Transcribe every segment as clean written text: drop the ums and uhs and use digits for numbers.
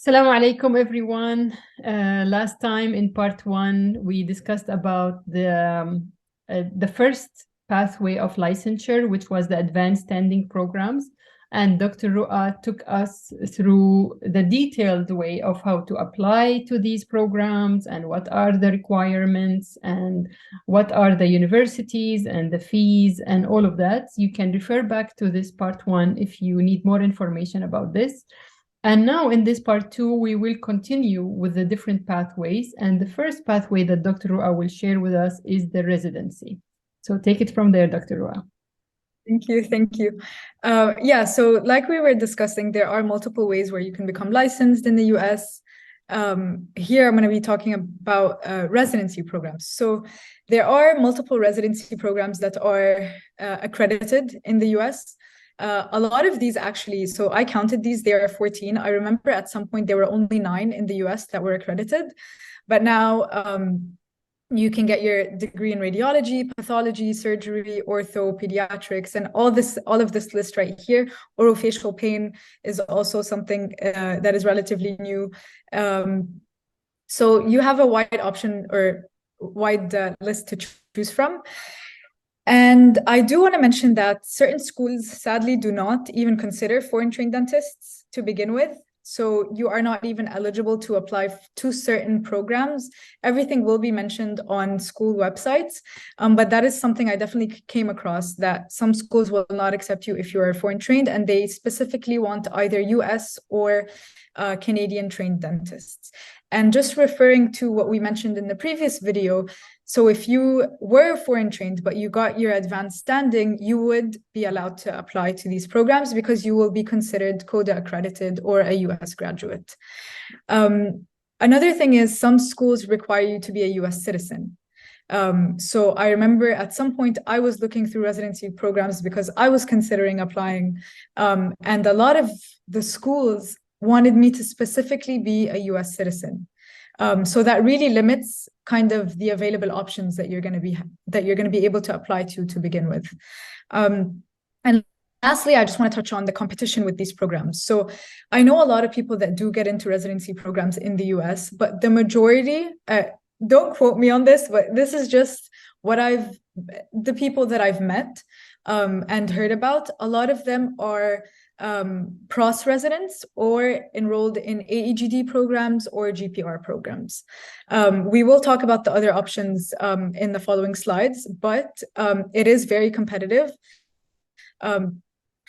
Assalamu alaikum, everyone. Last time in part one, we discussed about the first pathway of licensure, which was the advanced standing programs. And Dr. Roa took us through the detailed way of how to apply to these programs and what are the requirements and what are the universities and the fees and all of that. You can refer back to this part one if you need more information about this. And now in this part two, we will continue with the different pathways. And the first pathway that Dr. Roa will share with us is the residency. So take it from there, Dr. Roa. Thank you. Thank you. So like we were discussing, there are multiple ways where you can become licensed in the US. Here, I'm going to be talking about residency programs. So there are multiple residency programs that are accredited in the US. A lot of these actually, so I counted these, there are 14. I remember at some point there were only 9 in the US that were accredited, but now you can get your degree in radiology, pathology, surgery, ortho, pediatrics, and all of this list right here. Orofacial pain is also something that is relatively new. So you have a wide option or wide list to choose from. And I do want to mention that certain schools sadly do not even consider foreign trained dentists to begin with. So you are not even eligible to apply to certain programs. Everything will be mentioned on school websites. But that is something I definitely came across, that some schools will not accept you if you are foreign trained, and they specifically want either US or Canadian trained dentists. And just referring to what we mentioned in the previous video, so if you were foreign trained, but you got your advanced standing, you would be allowed to apply to these programs because you will be considered CODA accredited or a US graduate. Another thing is some schools require you to be a US citizen. So I remember at some point I was looking through residency programs because I was considering applying, and a lot of the schools wanted me to specifically be a US citizen. So that really limits kind of the available options that you're going to be able to apply to begin with. And lastly, I just want to touch on the competition with these programs. So I know a lot of people that do get into residency programs in the US, but the majority, don't quote me on this, but this is just what the people that I've met and heard about. A lot of them are PROS residents or enrolled in AEGD programs or GPR programs. We will talk about the other options in the following slides, but it is very competitive.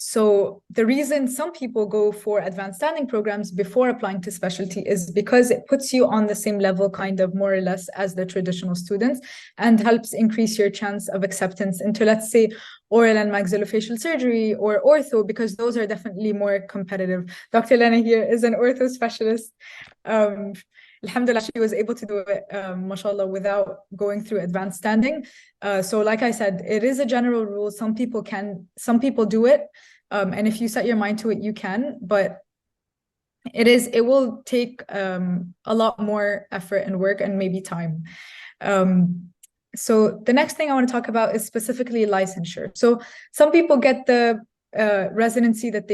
So the reason some people go for advanced standing programs before applying to specialty is because it puts you on the same level, kind of more or less, as the traditional students, and helps increase your chance of acceptance into, let's say, oral and maxillofacial surgery or ortho, because those are definitely more competitive. Dr. Lena here is an ortho specialist. Alhamdulillah, she was able to do it, mashallah, without going through advanced standing. So like I said, it is a general rule. Some people do it. And if you set your mind to it, you can, but it will take a lot more effort and work and maybe time. So the next thing I want to talk about is specifically licensure. So some people get the residency that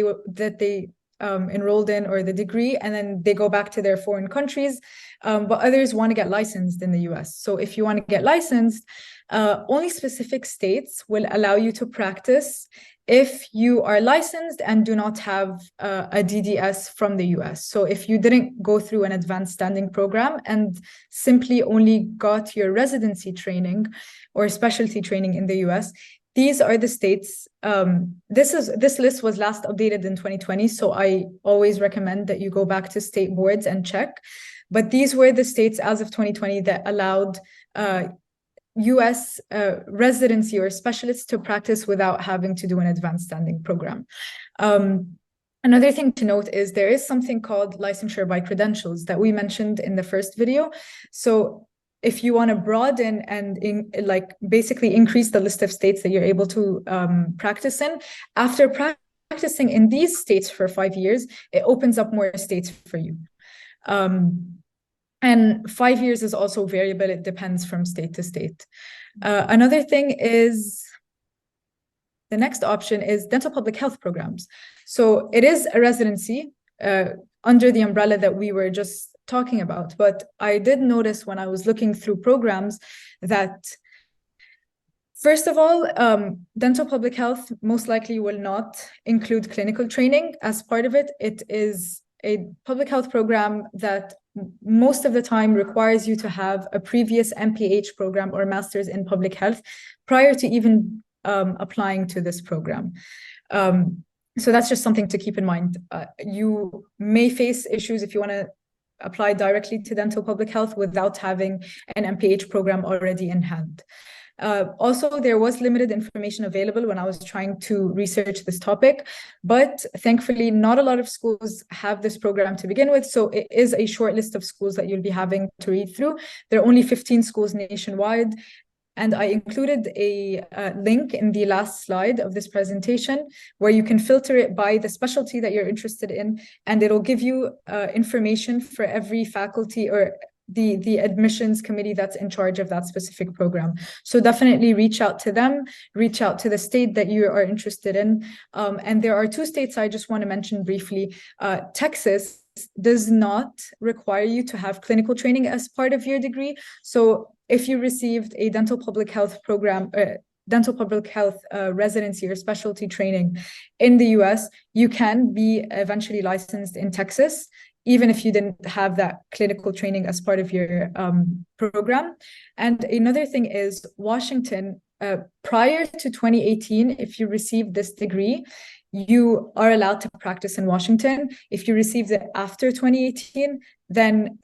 they enrolled in, or the degree, and then they go back to their foreign countries, but others want to get licensed in the US. So if you want to get licensed, only specific states will allow you to practice if you are licensed and do not have a DDS from the US. So if you didn't go through an advanced standing program and simply only got your residency training or specialty training in the US, these are the states. This list was last updated in 2020, so I always recommend that you go back to state boards and check. But these were the states as of 2020 that allowed US residency or specialists to practice without having to do an advanced standing program. Another thing to note is there is something called licensure by credentials that we mentioned in the first video. So if you want to broaden and basically increase the list of states that you're able to practice in, after practicing in these states for 5 years, it opens up more states for you. And 5 years is also variable. It depends from state to state. Another thing is, the next option is dental public health programs. So it is a residency. under the umbrella that we were just talking about. But I did notice when I was looking through programs that, first of all, dental public health most likely will not include clinical training as part of it. It is a public health program that most of the time requires you to have a previous MPH program or master's in public health prior to even applying to this program. So that's just something to keep in mind. You may face issues if you want to apply directly to dental public health without having an MPH program already in hand. Also, there was limited information available when I was trying to research this topic, but thankfully not a lot of schools have this program to begin with, so it is a short list of schools that you'll be having to read through. There are only 15 schools nationwide, and I included a link in the last slide of this presentation where you can filter it by the specialty that you're interested in, and it'll give you information for every faculty or the admissions committee that's in charge of that specific program. So definitely reach out to them, reach out to the state that you are interested in. And there are two states I just want to mention briefly. Texas does not require you to have clinical training as part of your degree. So if you received a dental public health program, dental public health residency or specialty training in the US, you can be eventually licensed in Texas, even if you didn't have that clinical training as part of your program. And another thing is Washington, prior to 2018, if you received this degree, you are allowed to practice in Washington. If you received it after 2018, then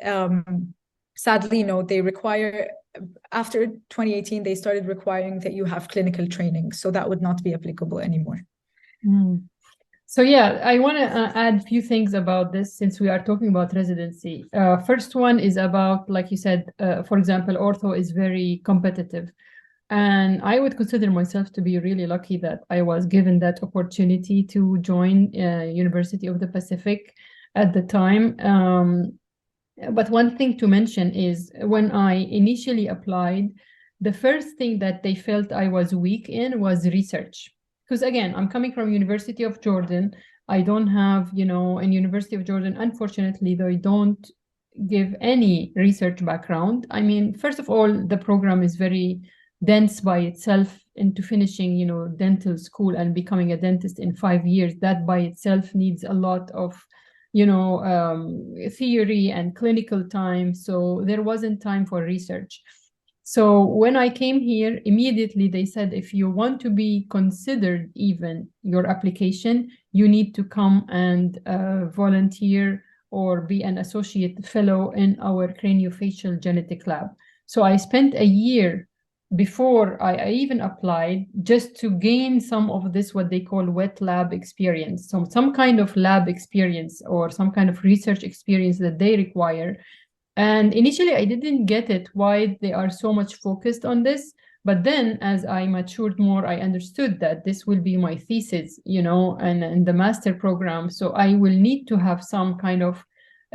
sadly, no, they require, after 2018, they started requiring that you have clinical training. So that would not be applicable anymore. Mm. So yeah, I want to add a few things about this since we are talking about residency. First one is about, like you said, for example, ortho is very competitive. And I would consider myself to be really lucky that I was given that opportunity to join University of the Pacific at the time. But one thing to mention is when I initially applied, the first thing that they felt I was weak in was research. Because again, I'm coming from University of Jordan. I don't have, in University of Jordan, unfortunately, they don't give any research background. I mean, first of all, the program is very dense by itself into finishing, dental school and becoming a dentist in 5 years. That by itself needs a lot of, theory and clinical time. So there wasn't time for research. So when I came here, immediately they said, if you want to be considered even your application, you need to come and volunteer or be an associate fellow in our craniofacial genetic lab. So I spent a year before I even applied just to gain some of this, what they call wet lab experience. So some kind of lab experience or some kind of research experience that they require. And initially, I didn't get it, why they are so much focused on this. But then as I matured more, I understood that this will be my thesis, and the master program. So I will need to have some kind of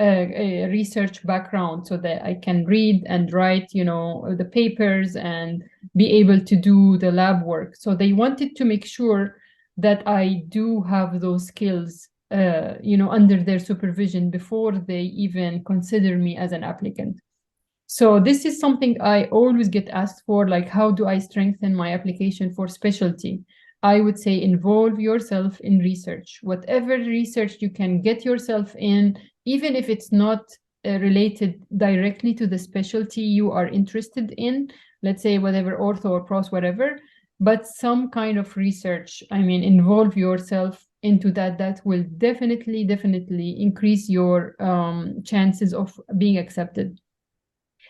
a research background so that I can read and write, the papers and be able to do the lab work. So they wanted to make sure that I do have those skills under their supervision before they even consider me as an applicant. So this is something I always get asked for, like, how do I strengthen my application for specialty? I would say involve yourself in research. Whatever research you can get yourself in, even if it's not related directly to the specialty you are interested in, let's say whatever, ortho or pros, whatever, but some kind of research. I mean, involve yourself into that will definitely increase your chances of being accepted.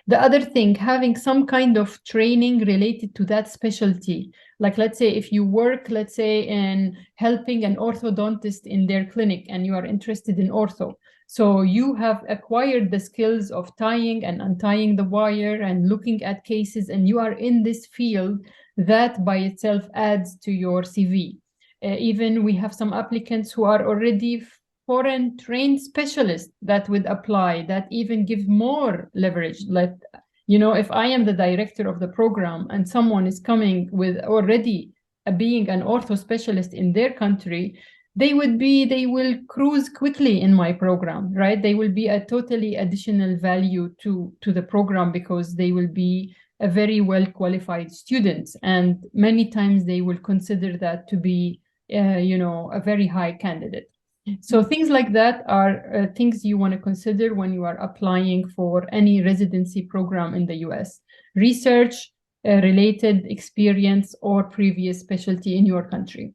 The other thing, having some kind of training related to that specialty, like let's say if you work, let's say in helping an orthodontist in their clinic and you are interested in ortho, so you have acquired the skills of tying and untying the wire and looking at cases, and you are in this field, that by itself adds to your CV. Even we have some applicants who are already foreign trained specialists that would apply, that even give more leverage. Like, if I am the director of the program and someone is coming with already being an ortho specialist in their country, they will cruise quickly in my program, right? They will be a totally additional value to the program because they will be a very well qualified student, and many times they will consider that to be a very high candidate. So things like that are things you want to consider when you are applying for any residency program in the US. Research related experience or previous specialty in your country.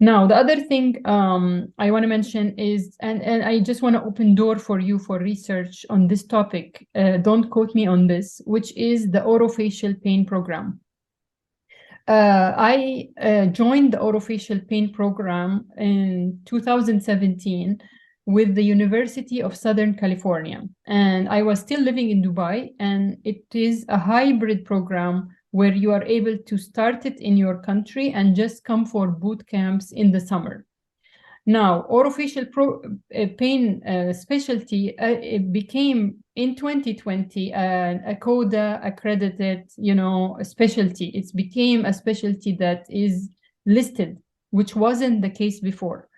Now, the other thing I want to mention is, and I just want to open door for you for research on this topic. Don't quote me on this, which is the orofacial pain program. I joined the orofacial pain program in 2017 with the University of Southern California. And I was still living in Dubai, and it is a hybrid program where you are able to start it in your country and just come for boot camps in the summer. Now, orofacial pain specialty it became in 2020 a CODA accredited, specialty. It became a specialty that is listed, which wasn't the case before.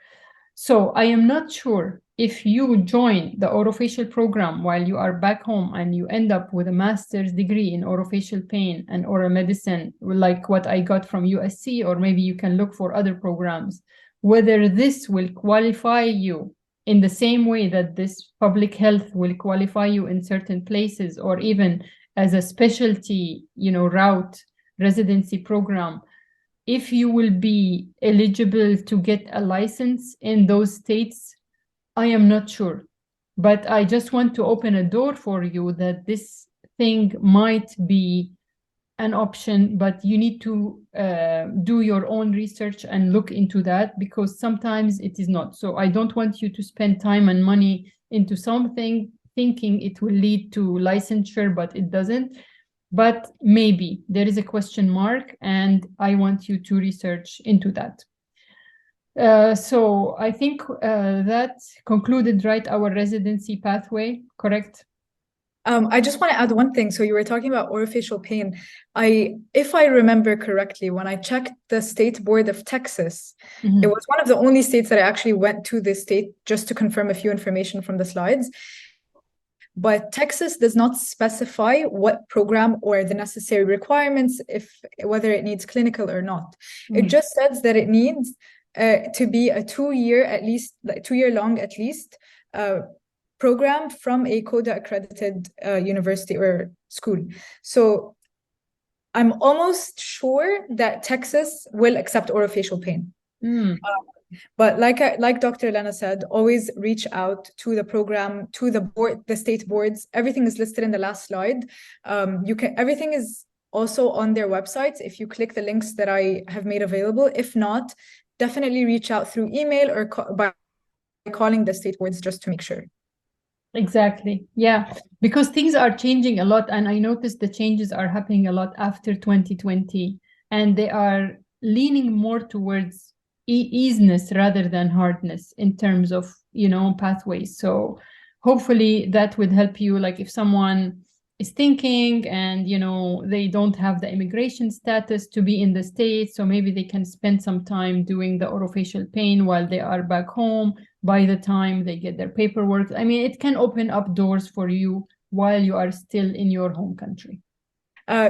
So I am not sure if you join the orofacial program while you are back home and you end up with a master's degree in orofacial pain and oral medicine, like what I got from USC, or maybe you can look for other programs, whether this will qualify you in the same way that this public health will qualify you in certain places, or even as a specialty, route residency program, if you will be eligible to get a license in those states, I am not sure. But I just want to open a door for you that this thing might be an option, but you need to do your own research and look into that, because sometimes it is not. So I don't want you to spend time and money into something thinking it will lead to licensure, but it doesn't. But maybe there is a question mark, and I want you to research into that. So I think that concluded, right, our residency pathway, correct? I just want to add one thing. So you were talking about orofacial pain. If I remember correctly, when I checked the State Board of Texas, it was one of the only states that I actually went to this state just to confirm a few information from the slides. But Texas does not specify what program or the necessary requirements, whether it needs clinical or not. It just says that it needs to be a 2-year long at least program from a CODA accredited university or school. So I'm almost sure that Texas will accept orofacial pain. But like Dr. Lena said, always reach out to the program, to the board, the state boards. Everything is listed in the last slide. Everything is also on their websites if you click the links that I have made available. If not, definitely reach out through email or by calling the state boards just to make sure. Exactly. Yeah, because things are changing a lot, and I noticed the changes are happening a lot after 2020, and they are leaning more towards easiness rather than hardness in terms of, pathways. So hopefully that would help you. Like if someone is thinking and, they don't have the immigration status to be in the States, so maybe they can spend some time doing the orofacial pain while they are back home. By the time they get their paperwork, I mean, it can open up doors for you while you are still in your home country.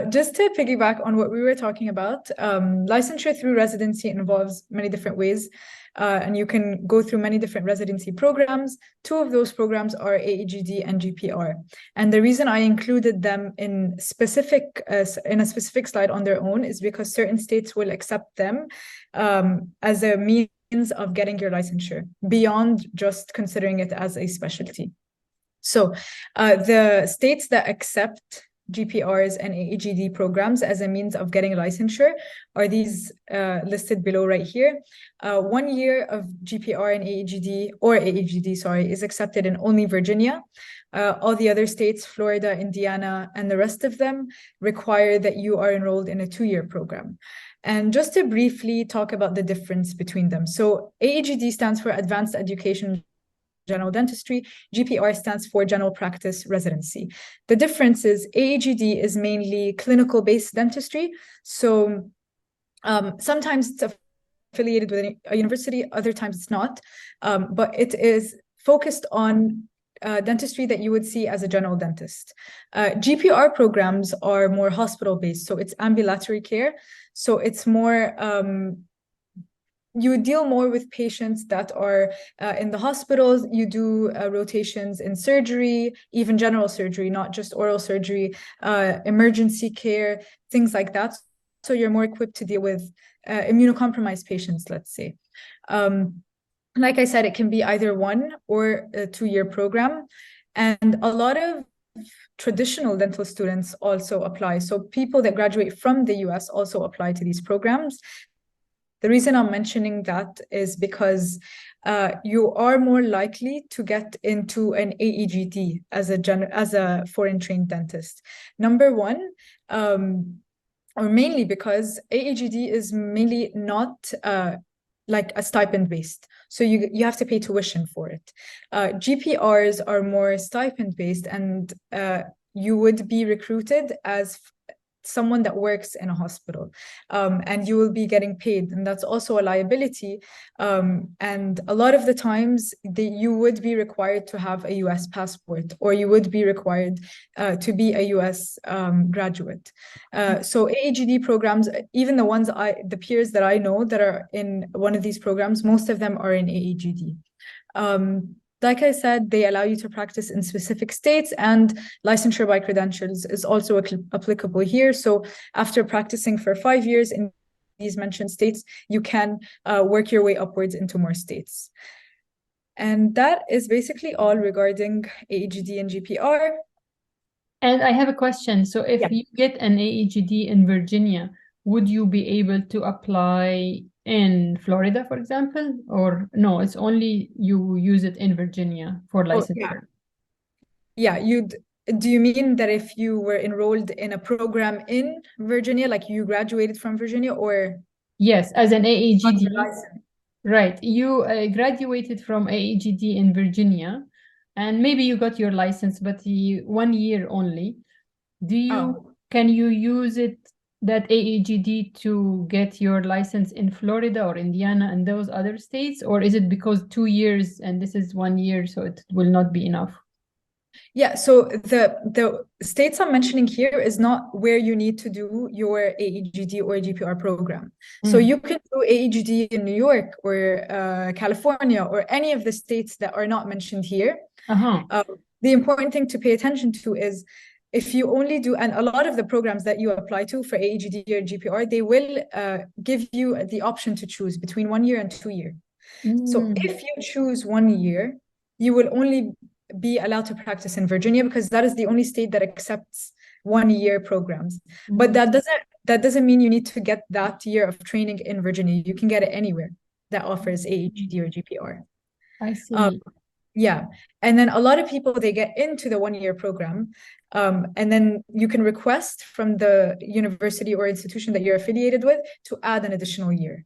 Just to piggyback on what we were talking about, licensure through residency involves many different ways, and you can go through many different residency programs. 2 of those programs are AEGD and GPR. And the reason I included them in a specific slide on their own is because certain states will accept them as a means of getting your licensure beyond just considering it as a specialty. So the states that accept GPRs and AEGD programs as a means of getting licensure are these listed below right here. 1 year of GPR and AEGD, is accepted in only Virginia. All the other states, Florida, Indiana, and the rest of them require that you are enrolled in a 2-year program. And just to briefly talk about the difference between them. So AEGD stands for Advanced Education General Dentistry. GPR stands for General Practice Residency. The difference is AEGD is mainly clinical-based dentistry. So sometimes it's a affiliated with a university, other times it's not. But it is focused on dentistry that you would see as a general dentist. GPR programs are more hospital-based, so it's ambulatory care. So it's more, you deal more with patients that are in the hospitals. You do rotations in surgery, even general surgery, not just oral surgery, emergency care, things like that. So you're more equipped to deal with immunocompromised patients, let's say. Like I said, it can be either 1 or a 2-year program. And a lot of traditional dental students also apply. So people that graduate from the US also apply to these programs. The reason I'm mentioning that is because you are more likely to get into an AEGD as a foreign trained dentist. Number one, or mainly because AEGD is mainly not like a stipend based. So you have to pay tuition for it. GPRs are more stipend based, and you would be recruited as someone that works in a hospital, and you will be getting paid, and that's also a liability. And a lot of the times you would be required to have a US passport, or you would be required to be a US graduate. So AEGD programs, even the peers that I know that are in one of these programs, most of them are in AEGD. Like I said, they allow you to practice in specific states, and licensure by credentials is also applicable here. So after practicing for 5 years in these mentioned states, you can work your way upwards into more states. And that is basically all regarding AEGD and GPR. And I have a question. So if you get an AEGD in Virginia, would you be able to apply in Florida, for example? Or no, it's only you use it in Virginia for licensure? Yeah, do you mean that if you were enrolled in a program in Virginia, like you graduated from Virginia, or? Yes, as an AEGD. Right. You graduated from AEGD in Virginia, and maybe you got your license, but 1 year only. Can you use that AEGD to get your license in Florida or Indiana and those other states? Or is it because 2 years and this is 1 year, so it will not be enough? Yeah, so the states I'm mentioning here is not where you need to do your AEGD or GPR program. So you can do AEGD in New York or California or any of the states that are not mentioned here. The important thing to pay attention to is if you only do, and a lot of the programs that you apply to for AEGD or GPR, they will give you the option to choose between 1 year and 2 year. So if you choose 1 year, you will only be allowed to practice in Virginia, because that is the only state that accepts 1 year programs. But that doesn't mean you need to get that year of training in Virginia. You can get it anywhere that offers AEGD or GPR. I see. Yeah. And then a lot of people, they get into the 1 year program, and then you can request from the university or institution that you're affiliated with to add an additional year.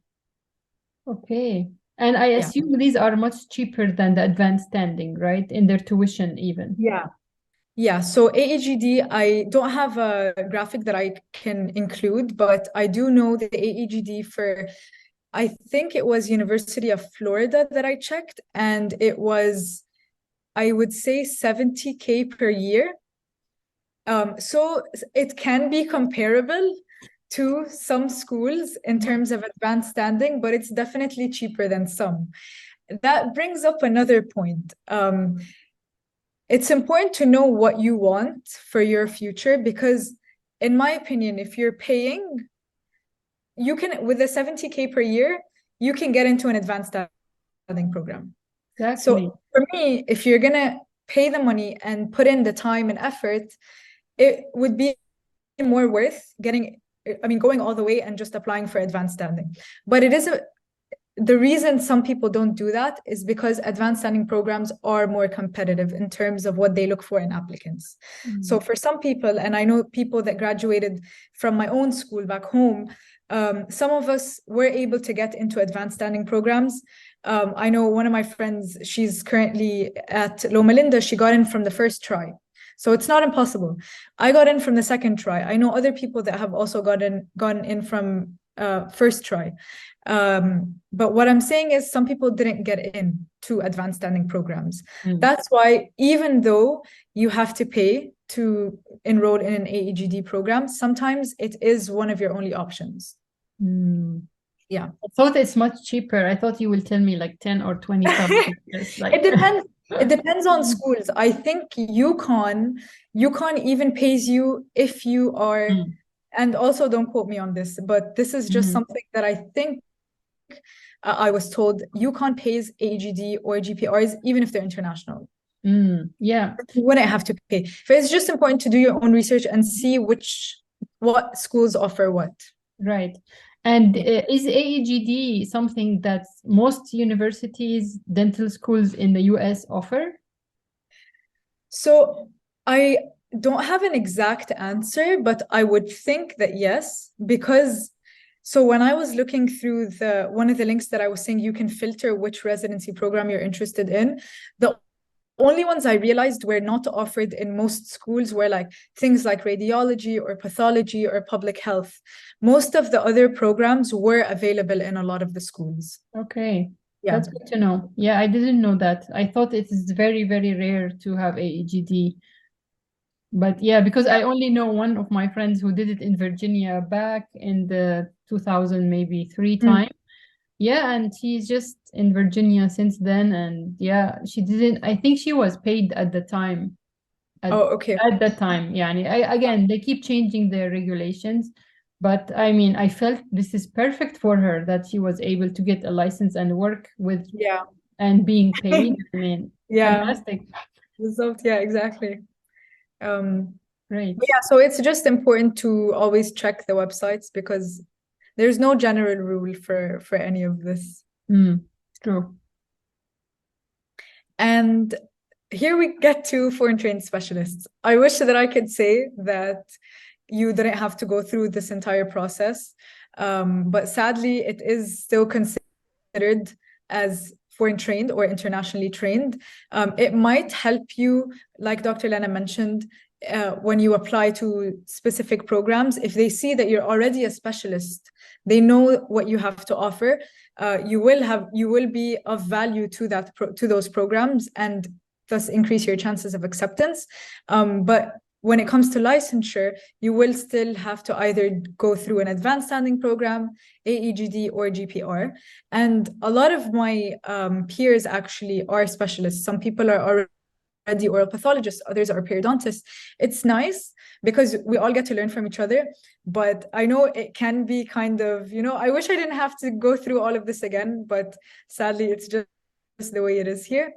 Okay. And I assume these are much cheaper than the advanced standing, right? In their tuition even. Yeah. So AEGD, I don't have a graphic that I can include, but I do know the AEGD for, I think it was University of Florida that I checked, and it was, I would say, $70K per year. So it can be comparable to some schools in terms of advanced standing, but it's definitely cheaper than some. That brings up another point. It's important to know what you want for your future, because in my opinion, if you're paying, you can, with the $70K per year, you can get into an advanced standing program. Exactly. So for me, if you're gonna pay the money and put in the time and effort, it would be more worth going all the way and just applying for advanced standing. But the reason some people don't do that is because advanced standing programs are more competitive in terms of what they look for in applicants. So for some people, and I know people that graduated from my own school back home, some of us were able to get into advanced standing programs. I know one of my friends, she's currently at Loma Linda. She got in from the first try. So it's not impossible. I got in from the second try. I know other people that have also gone in from first try. But what I'm saying is some people didn't get in to advanced standing programs. That's why even though you have to pay to enroll in an AEGD program, sometimes it is one of your only options. Yeah. I thought it's much cheaper. I thought you will tell me like 10 or 20,000. It depends. It depends on schools. I think UConn even pays you if you are, and also don't quote me on this, but this is just something that I think I was told. UConn pays AEGD or GPRs even if they're international. Yeah. You wouldn't have to pay. But it's just important to do your own research and see what schools offer what. Right. And is AEGD something that most universities, dental schools in the US offer? So I don't have an exact answer, but I would think that yes, because so when I was looking through one of the links that I was saying you can filter which residency program you're interested in, the only ones I realized were not offered in most schools were like things like radiology or pathology or public health. Most of the other programs were available in a lot of the schools. Okay. Yeah. That's good to know. Yeah, I didn't know that. I thought it is very, very rare to have AEGD. But yeah, because I only know one of my friends who did it in Virginia back in the 2000, maybe 3 time. Yeah, and she's just in Virginia since then. And yeah, she didn't, I think she was paid at the time. Okay. At that time, yeah. Again, they keep changing their regulations. But I mean, I felt this is perfect for her that she was able to get a license and work with and being paid. I mean, fantastic. Result, yeah, exactly. Great. Yeah, so it's just important to always check the websites because there's no general rule for any of this. True. And here we get to foreign trained specialists. I wish that I could say that you didn't have to go through this entire process, but sadly, it is still considered as foreign trained or internationally trained. It might help you, like Dr. Lena mentioned, when you apply to specific programs. If they see that you're already a specialist, they know what you have to offer. You will be of value to those programs and thus increase your chances of acceptance. But when it comes to licensure, you will still have to either go through an advanced standing program, AEGD, or GPR. And a lot of my peers actually are specialists. Some people are already oral pathologists, others are periodontists. It's nice because we all get to learn from each other. But I know it can be kind of, I wish I didn't have to go through all of this again, but sadly, it's just the way it is here.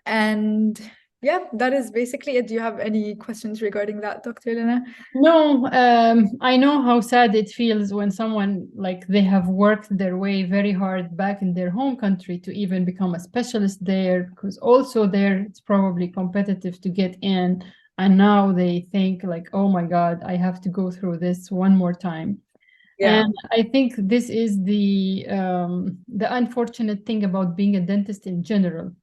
And yeah, that is basically it. Do you have any questions regarding that, Dr. Elena? No, I know how sad it feels when someone like they have worked their way very hard back in their home country to even become a specialist there, because also there it's probably competitive to get in. And now they think like, oh my God, I have to go through this one more time. Yeah. And I think this is the unfortunate thing about being a dentist in general.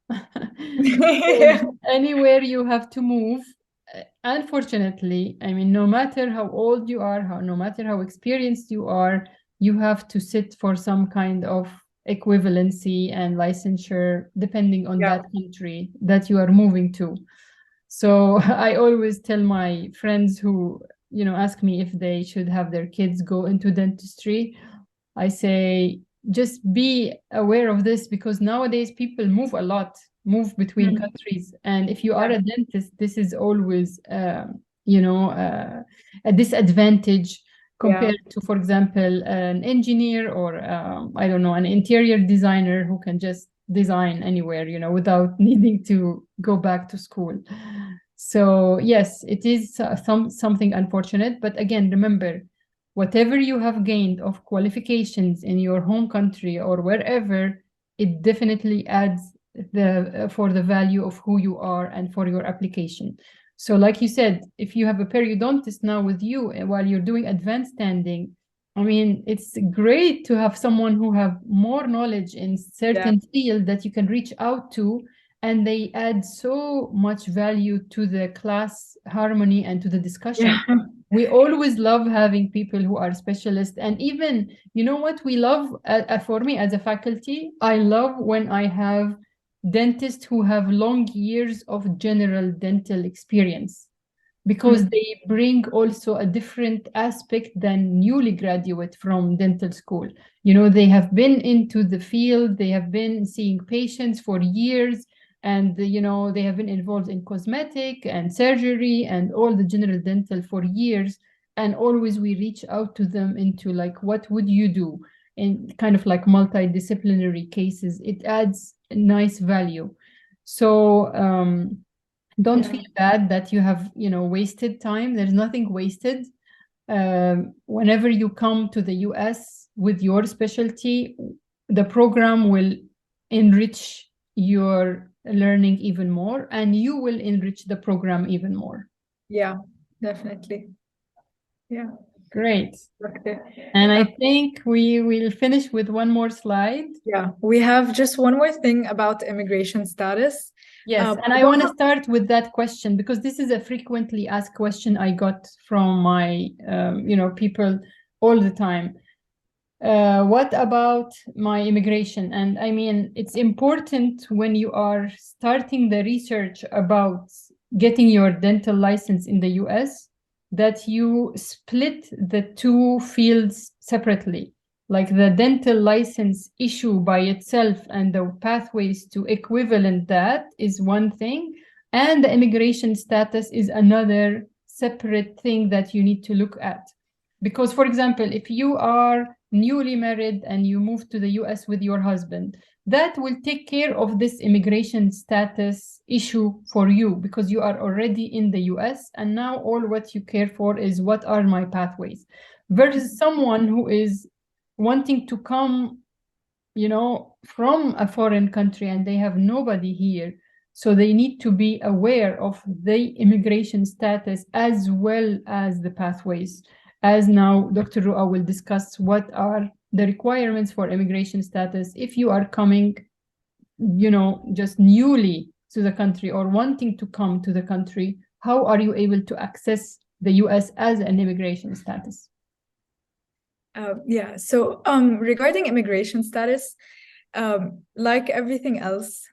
Anywhere you have to move, unfortunately, I mean, no matter how old you are, no matter how experienced you are, you have to sit for some kind of equivalency and licensure depending on that country that you are moving to. So I always tell my friends who ask me if they should have their kids go into dentistry. I say, just be aware of this because nowadays people move a lot, move between countries. And if you are a dentist, this is always, a disadvantage compared to, for example, an engineer or, I don't know, an interior designer who can just design anywhere, without needing to go back to school. So yes, it is something unfortunate, but again, remember, whatever you have gained of qualifications in your home country or wherever, it definitely adds for the value of who you are and for your application. So like you said, if you have a periodontist now with you while you're doing advanced standing, I mean, it's great to have someone who have more knowledge in certain field that you can reach out to, and they add so much value to the class harmony and to the discussion. We always love having people who are specialists. And even, you know what we love for me as a faculty? I love when I have dentists who have long years of general dental experience, because they bring also a different aspect than newly graduate from dental school. You know, they have been into the field, they have been seeing patients for years, and you know, they have been involved in cosmetic and surgery and all the general dental for years. And always we reach out to them into like, what would you do in kind of like multidisciplinary cases? It adds nice value. So don't feel bad that you have, you know, wasted time. There's nothing wasted. Whenever you come to the US with your specialty, the program will enrich your learning even more, and you will enrich the program even more. Yeah, definitely. Yeah. Great. And I think we will finish with one more slide. Yeah, we have just one more thing about immigration status. Yes, and I want to start with that question because this is a frequently asked question I got from my, you know, people all the time. What about my immigration? And I mean, it's important when you are starting the research about getting your dental license in the US that you split the two fields separately. Like the dental license issue by itself and the pathways to equivalent that is one thing, and the immigration status is another separate thing that you need to look at. Because, for example, if you are newly married and you move to the US with your husband, that will take care of this immigration status issue for you because you are already in the US, and now all what you care for is what are my pathways, versus someone who is wanting to come, you know, from a foreign country and they have nobody here. So they need to be aware of the immigration status as well as the pathways. As now Dr. Roa will discuss what are the requirements for immigration status if you are coming, you know, just newly to the country or wanting to come to the country. How are you able to access the US as an immigration status? Yeah, so regarding immigration status, like everything else,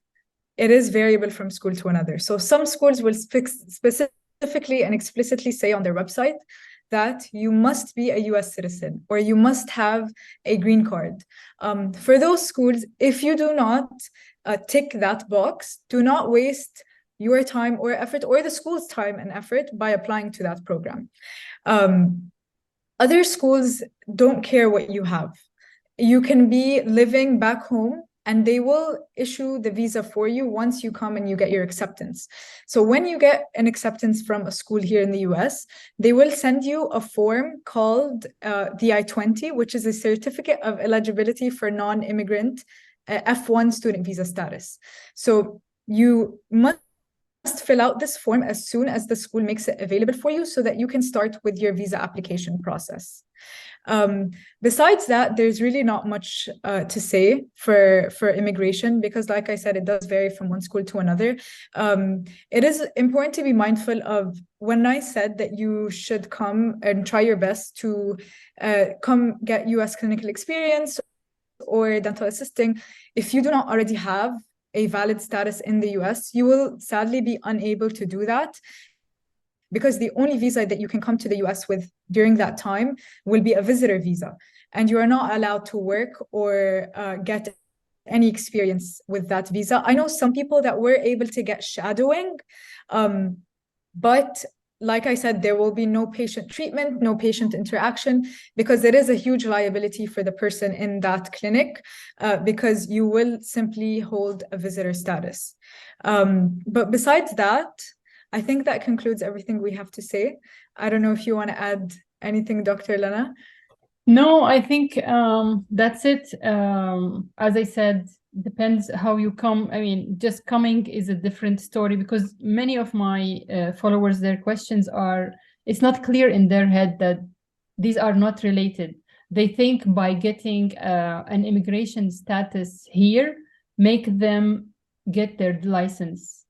it is variable from school to another. So some schools will specifically and explicitly say on their website that you must be a US citizen or you must have a green card. For those schools, if you do not tick that box, do not waste your time or effort or the school's time and effort by applying to that program. Other schools don't care what you have. You can be living back home and they will issue the visa for you once you come and you get your acceptance. So when you get an acceptance from a school here in the US, they will send you a form called the I-20, which is a certificate of eligibility for non-immigrant F1 student visa status. So you must fill out this form as soon as the school makes it available for you so that you can start with your visa application process. Besides that, there's really not much to say for immigration because, like I said, it does vary from one school to another. It is important to be mindful of when I said that you should come and try your best to come get US clinical experience or dental assisting. If you do not already have a valid status in the US, you will sadly be unable to do that because the only visa that you can come to the US with during that time will be a visitor visa, and you are not allowed to work or get any experience with that visa. I know some people that were able to get shadowing, but like I said, there will be no patient treatment, no patient interaction, because it is a huge liability for the person in that clinic, because you will simply hold a visitor status. But besides that, I think that concludes everything we have to say. I don't know if you want to add anything, Dr. Lana. No, I think that's it. As I said, depends how you come. I mean, just coming is a different story because many of my followers, their questions are, it's not clear in their head that these are not related. They think by getting an immigration status here, make them get their license.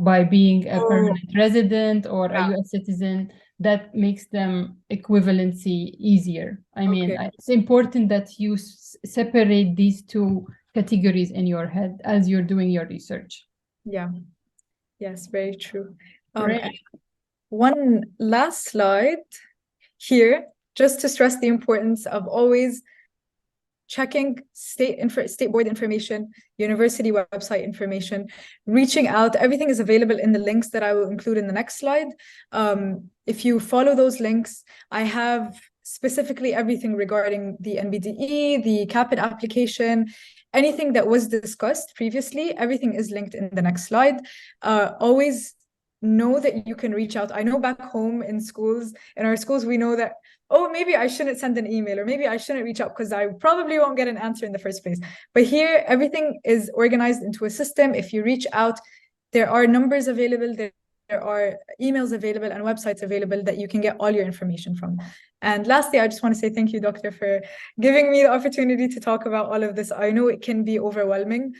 by being a Oh. permanent resident or Yeah. a US citizen. That makes them equivalency easier. I mean, Okay. it's important that you separate these two categories in your head as you're doing your research. Yeah. Yes, very true. Great. And one last slide here, just to stress the importance of always checking state board information, university website information, reaching out. Everything is available in the links that I will include in the next slide. If you follow those links, I have specifically everything regarding the NBDE, the CAPIT application, anything that was discussed previously, everything is linked in the next slide. Always know that you can reach out. I know back home in our schools, we know that, oh, maybe I shouldn't send an email, or maybe I shouldn't reach out because I probably won't get an answer in the first place. But here, everything is organized into a system. If you reach out, there are numbers available, there are emails available and websites available that you can get all your information from. And lastly, I just want to say thank you, Doctor, for giving me the opportunity to talk about all of this. I know it can be overwhelming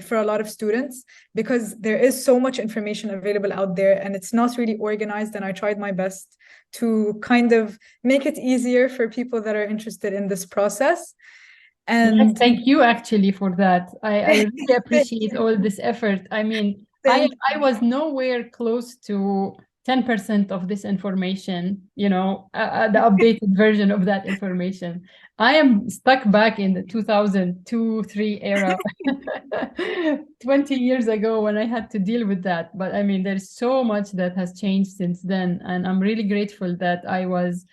for a lot of students because there is so much information available out there and it's not really organized. And I tried my best to kind of make it easier for people that are interested in this process. And yes, thank you actually for that. I really appreciate all this effort. I mean, I was nowhere close to 10% of this information, the updated version of that information. I am stuck back in the 2002-3 era, 20 years ago when I had to deal with that. But I mean, there's so much that has changed since then. And I'm really grateful that I was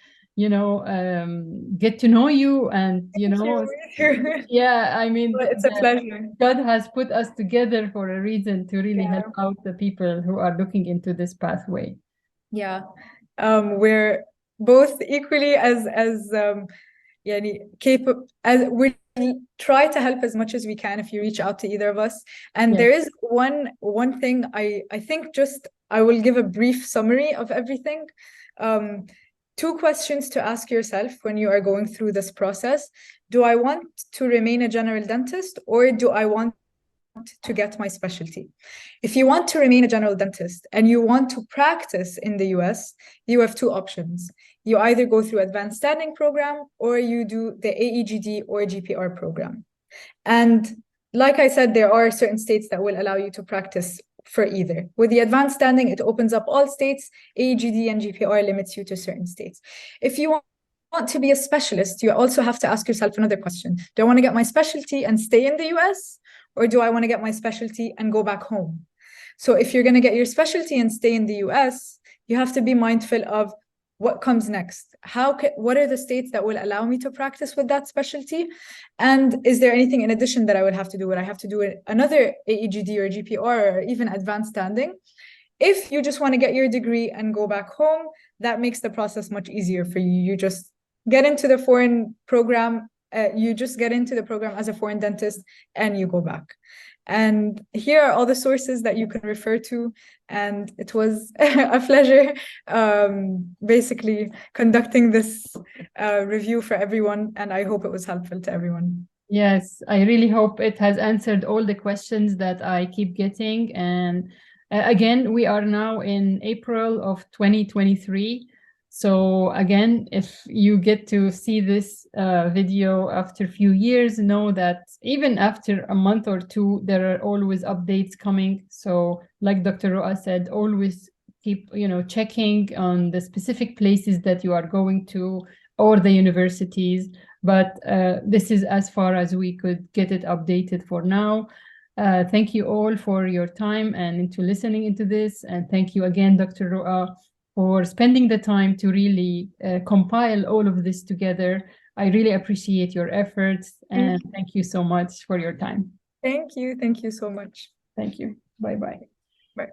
get to know you and, yeah, I mean, it's a pleasure. God has put us together for a reason to really help out the people who are looking into this pathway. Yeah. We're both equally as capable, as we try to help as much as we can if you reach out to either of us. And Yes. there is one thing I think, just I will give a brief summary of everything. 2 questions to ask yourself when you are going through this process. Do I want to remain a general dentist, or do I want to get my specialty? If you want to remain a general dentist and you want to practice in the US, you have 2 options. You either go through advanced standing program or you do the AEGD or GPR program. And like I said, there are certain states that will allow you to practice for either. With the advanced standing, it opens up all states. AEGD and GPR limits you to certain states. If you want to be a specialist, you also have to ask yourself another question. Do I want to get my specialty and stay in the US? Or do I want to get my specialty and go back home? So if you're going to get your specialty and stay in the US, you have to be mindful of what comes next. What are the states that will allow me to practice with that specialty? And is there anything in addition that I would have to do? Would I have to do another AEGD or GPR or even advanced standing? If you just want to get your degree and go back home, that makes the process much easier for you. You just get into the foreign program. You just get into the program as a foreign dentist and you go back. And here are all the sources that you can refer to. And it was a pleasure basically conducting this review for everyone. And I hope it was helpful to everyone. Yes, I really hope it has answered all the questions that I keep getting. And again, we are now in April of 2023. So again, if you get to see this video after a few years, know that even after a month or 2, there are always updates coming. So like Dr. Roa said, always keep, checking on the specific places that you are going to or the universities. But this is as far as we could get it updated for now. Thank you all for your time and into listening into this. And thank you again, Dr. Roa, for spending the time to really compile all of this together. I really appreciate your efforts, and thank you so much for your time. Thank you. Thank you so much. Thank you. Bye-bye. Bye.